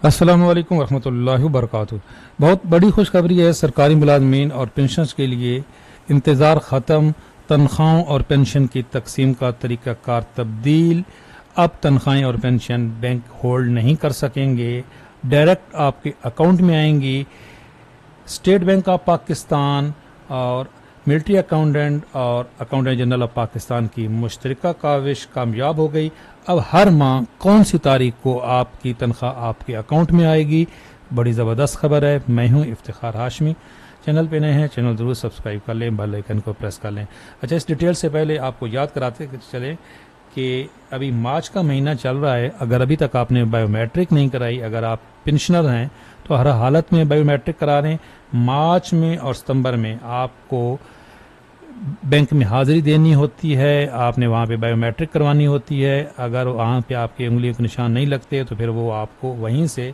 السلام علیکم ورحمۃ اللہ وبرکاتہ۔ بہت بڑی خوشخبری ہے سرکاری ملازمین اور پنشنز کے لیے۔ انتظار ختم، تنخواہوں اور پینشن کی تقسیم کا طریقہ کار تبدیل۔ اب تنخواہیں اور پینشن بینک ہولڈ نہیں کر سکیں گے، ڈائریکٹ آپ کے اکاؤنٹ میں آئیں گی۔ اسٹیٹ بینک آف پاکستان اور ملٹری اکاؤنٹنٹ اور اکاؤنٹنٹ جنرل آف پاکستان کی مشترکہ کاوش کامیاب ہو گئی۔ اب ہر ماہ کون سی تاریخ کو آپ کی تنخواہ آپ کے اکاؤنٹ میں آئے گی؟ بڑی زبردست خبر ہے۔ میں ہوں افتخار ہاشمی۔ چینل پہ نئے ہیں، چینل ضرور سبسکرائب کر لیں، بیل آئیکن کو پریس کر لیں۔ اچھا، اس ڈیٹیل سے پہلے آپ کو یاد کراتے چلیں کہ ابھی مارچ کا مہینہ چل رہا ہے۔ اگر ابھی تک آپ نے بایو میٹرک نہیں کرائی، اگر آپ پنشنر ہیں تو ہر حالت میں بایو میٹرک کرا رہے ہیں۔ مارچ میں اور ستمبر میں آپ کو بینک میں حاضری دینی ہوتی ہے، آپ نے وہاں پہ بایو میٹرک کروانی ہوتی ہے۔ اگر وہاں پہ آپ کی انگلیوں کے نشان نہیں لگتے تو پھر وہ آپ کو وہیں سے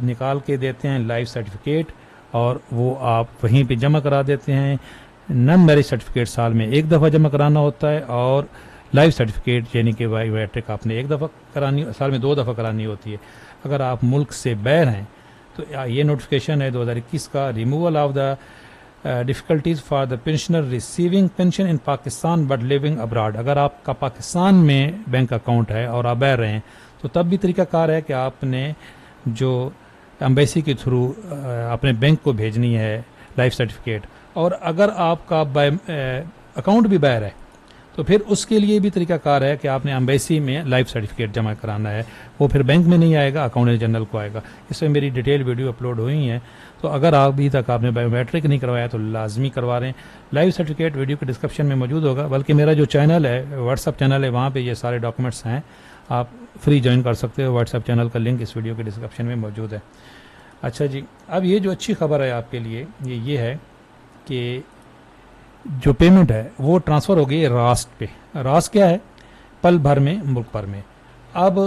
نکال کے دیتے ہیں لائف سرٹیفکیٹ، اور وہ آپ وہیں پہ جمع کرا دیتے ہیں۔ نن میرج سرٹیفکیٹ سال میں ایک دفعہ جمع کرانا ہوتا ہے، اور لائف سرٹیفکیٹ یعنی کہ بایو میٹرک آپ نے ایک دفعہ کرانی، سال میں 2 دفعہ کرانی ہوتی ہے۔ اگر آپ ملک سے باہر ہیں تو یہ نوٹیفکیشن ہے 2021 کا، removal of the difficulties for the pensioner receiving pension in Pakistan but living abroad. اگر آپ کا پاکستان میں بینک اکاؤنٹ ہے اور آپ باہر ہیں تو تب بھی طریقہ کار ہے کہ آپ نے جو ایمبیسی کے تھرو اپنے بینک کو بھیجنی ہے لائف سرٹیفکیٹ، اور اگر آپ کا اکاؤنٹ بھی باہر ہے تو پھر اس کے لیے بھی طریقہ کار ہے کہ آپ نے ایمبیسی میں لائف سرٹیفکیٹ جمع کرانا ہے۔ وہ پھر بینک میں نہیں آئے گا، اکاؤنٹ جنرل کو آئے گا۔ اس میں میری ڈیٹیل ویڈیو اپلوڈ ہوئی ہیں، تو اگر ابھی تک آپ نے بایو میٹرک نہیں کروایا تو لازمی کروا رہے ہیں۔ لائف سرٹیفکیٹ ویڈیو کے ڈسکرپشن میں موجود ہوگا، بلکہ میرا جو چینل ہے واٹس ایپ چینل ہے، وہاں پہ یہ سارے ڈاکومنٹس ہیں، آپ فری جوائن کر سکتے ہو۔ واٹس ایپ چینل کا لنک اس ویڈیو کے ڈسکرپشن میں موجود ہے۔ اچھا جی، اب یہ جو اچھی خبر ہے آپ کے لیے یہ ہے کہ جو پیمنٹ ہے وہ ٹرانسفر ہو گئی راسٹ پہ۔ راست کیا ہے؟ پل بھر میں، ملک بھر میں۔ اب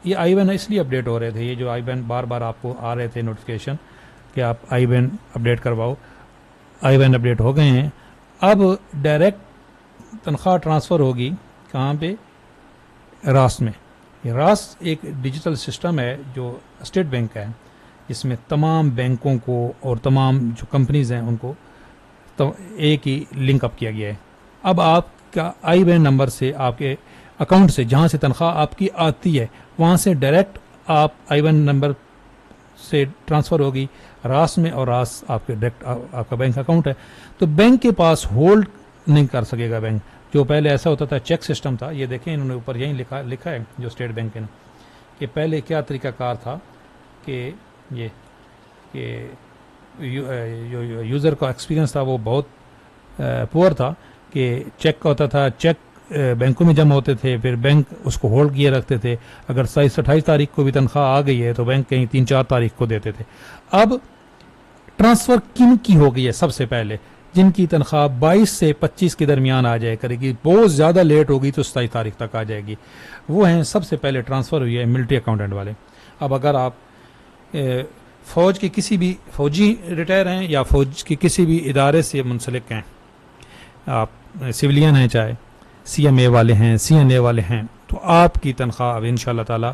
یہ آئی بین اس لیے اپڈیٹ ہو رہے تھے، یہ جو آئی بین بار بار آپ کو آ رہے تھے نوٹیفیکیشن کہ آپ آئی بین اپڈیٹ کرواؤ، آئی بین اپڈیٹ ہو گئے ہیں۔ اب ڈائریکٹ تنخواہ ٹرانسفر ہوگی کہاں پہ؟ راست میں۔ یہ راست ایک ڈیجیٹل سسٹم ہے جو اسٹیٹ بینک کا ہے، جس میں تمام بینکوں کو اور تمام جو کمپنیز ہیں ان کو ایک ہی لنک اپ کیا گیا ہے۔ اب آپ کا آئی بین نمبر سے، آپ کے اکاؤنٹ سے جہاں سے تنخواہ آپ کی آتی ہے وہاں سے ڈائریکٹ آپ آئی بین نمبر سے ٹرانسفر ہوگی راست میں، اور راست آپ کے ڈائریکٹ آپ کا بینک اکاؤنٹ ہے، تو بینک کے پاس ہولڈ نہیں کر سکے گا بینک۔ جو پہلے ایسا ہوتا تھا چیک سسٹم تھا، یہ دیکھیں انہوں نے اوپر یہیں لکھا ہے جو اسٹیٹ بینک نے، کہ پہلے کیا طریقہ کار تھا کہ یہ کہ یوزر کا ایکسپیرینس تھا وہ بہت پور تھا، کہ چیک ہوتا تھا، چیک بینکوں میں جمع ہوتے تھے، پھر بینک اس کو ہولڈ کیے رکھتے تھے۔ اگر 27-28 تاریخ کو بھی تنخواہ آ گئی ہے تو بینک کہیں 3-4 تاریخ کو دیتے تھے۔ اب ٹرانسفر کن کی ہو گئی ہے؟ سب سے پہلے جن کی تنخواہ 22 سے 25 کے درمیان آ جائے کرے گی، بہت زیادہ لیٹ ہوگی تو 27 تاریخ تک آ جائے گی، وہ ہیں سب سے پہلے ٹرانسفر ہوئی ہے ملٹری اکاؤنٹنٹ والے۔ اب اگر آپ فوج کے کسی بھی فوجی ریٹائر ہیں یا فوج کے کسی بھی ادارے سے منسلک ہیں، آپ سویلین ہیں، چاہے سی ایم اے والے ہیں، سی این اے والے ہیں، تو آپ کی تنخواہ اب انشاءاللہ تعالی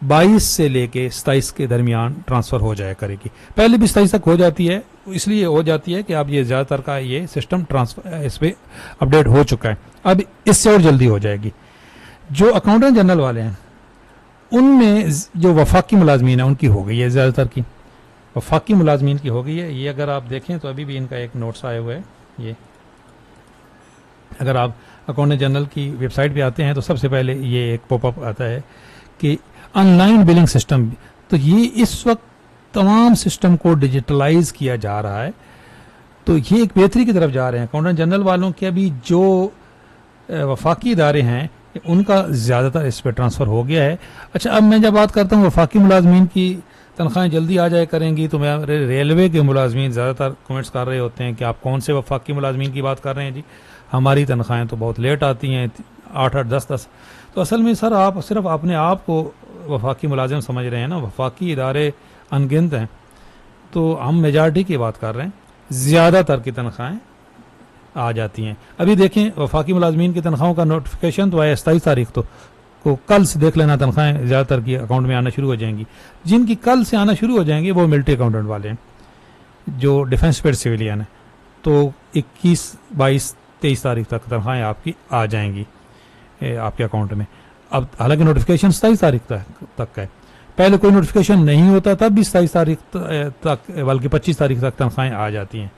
22 سے لے کے 27 کے درمیان ٹرانسفر ہو جایا کرے گی۔ پہلے بھی 27 تک ہو جاتی ہے، اس لیے ہو جاتی ہے کہ اب یہ زیادہ تر کا یہ سسٹم ٹرانسفر اس پہ اپڈیٹ ہو چکا ہے، اب اس سے اور جلدی ہو جائے گی۔ جو اکاؤنٹنٹ جنرل والے ہیں ان میں جو وفاقی ملازمین ہیں ان کی ہو گئی ہے، زیادہ تر کی وفاقی ملازمین کی ہو گئی ہے۔ یہ اگر آپ دیکھیں تو ابھی بھی ان کا ایک نوٹس آئے ہوئے ہے، یہ اگر آپ اکاؤنٹنٹ جنرل کی ویب سائٹ پہ آتے ہیں تو سب سے پہلے یہ ایک پاپ اپ آتا ہے کہ آن لائن بلنگ سسٹم، تو یہ اس وقت تمام سسٹم کو ڈیجیٹلائز کیا جا رہا ہے، تو یہ ایک بہتری کی طرف جا رہے ہیں اکاؤنٹنٹ جنرل والوں کے۔ ابھی جو وفاقی ادارے ہیں ان کا زیادہ تر اس پہ ٹرانسفر ہو گیا ہے۔ اچھا، اب میں جب بات کرتا ہوں وفاقی ملازمین کی تنخواہیں جلدی آ جائے کریں گی، تو میں ریلوے کے ملازمین زیادہ تر کمنٹس کر رہے ہوتے ہیں کہ آپ کون سے وفاقی ملازمین کی بات کر رہے ہیں جی، ہماری تنخواہیں تو بہت لیٹ آتی ہیں، 8-8 10-10۔ تو اصل میں سر آپ صرف اپنے آپ کو وفاقی ملازم سمجھ رہے ہیں نا، وفاقی ادارے ان گنت ہیں، تو ہم میجارٹی کی بات کر رہے ہیں، زیادہ تر کی تنخواہیں آ جاتی ہیں۔ ابھی دیکھیں وفاقی ملازمین کی تنخواہوں کا نوٹیفیکیشن تو آیا 27 تاریخ، تو کو کل سے دیکھ لینا تنخواہیں زیادہ تر کی اکاؤنٹ میں آنا شروع ہو جائیں گی. جن کی کل سے آنا شروع ہو جائیں گی وہ ملٹری اکاؤنٹنٹ والے ہیں جو ڈیفینس پیڈ سویلین ہیں. تو 21 22 23 تاریخ تک تنخواہیں آپ کی آ جائیں گی آپ کے اکاؤنٹ میں. اب حالانکہ نوٹیفیکیشن 27 تاریخ تک ہے. پہلے کوئی نوٹیفیکیشن نہیں ہوتا تب بھی 27 تاریخ تک بلکہ 25 تاریخ تک تنخواہیں آ جاتی ہیں.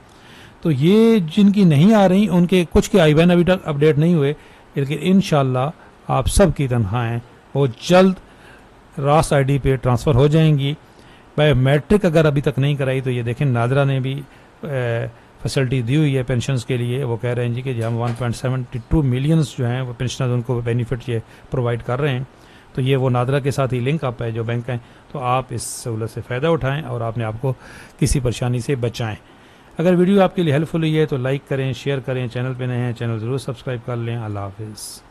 تو یہ جن کی نہیں آ رہی ان کے کچھ کے I-1 ابھی تک اپڈیٹ نہیں ہوئے, لیکن انشاءاللہ آپ سب کی تنخواہیں بہت جلد راس آئی ڈی پہ ٹرانسفر ہو جائیں گی. بھائی میٹرک اگر ابھی تک نہیں کرائی تو یہ دیکھیں نادرا نے بھی فیسلٹی دی ہوئی ہے پینشنز کے لیے. وہ کہہ رہے ہیں جی کہ ہم 1.72 ملینز جو ہیں وہ پینشنرز ان کو بینیفٹ یہ پرووائڈ کر رہے ہیں. تو یہ وہ نادرا کے ساتھ ہی لنک اپ ہے جو بینک ہیں. تو آپ اس سہولت سے فائدہ اٹھائیں اور اپنے آپ کو کسی پریشانی سے بچائیں. اگر ویڈیو آپ کے لیے ہیلپ فل ہوئی ہے تو لائک کریں, شیئر کریں. چینل پہ نئے ہیں چینل ضرور سبسکرائب کر لیں. اللہ حافظ.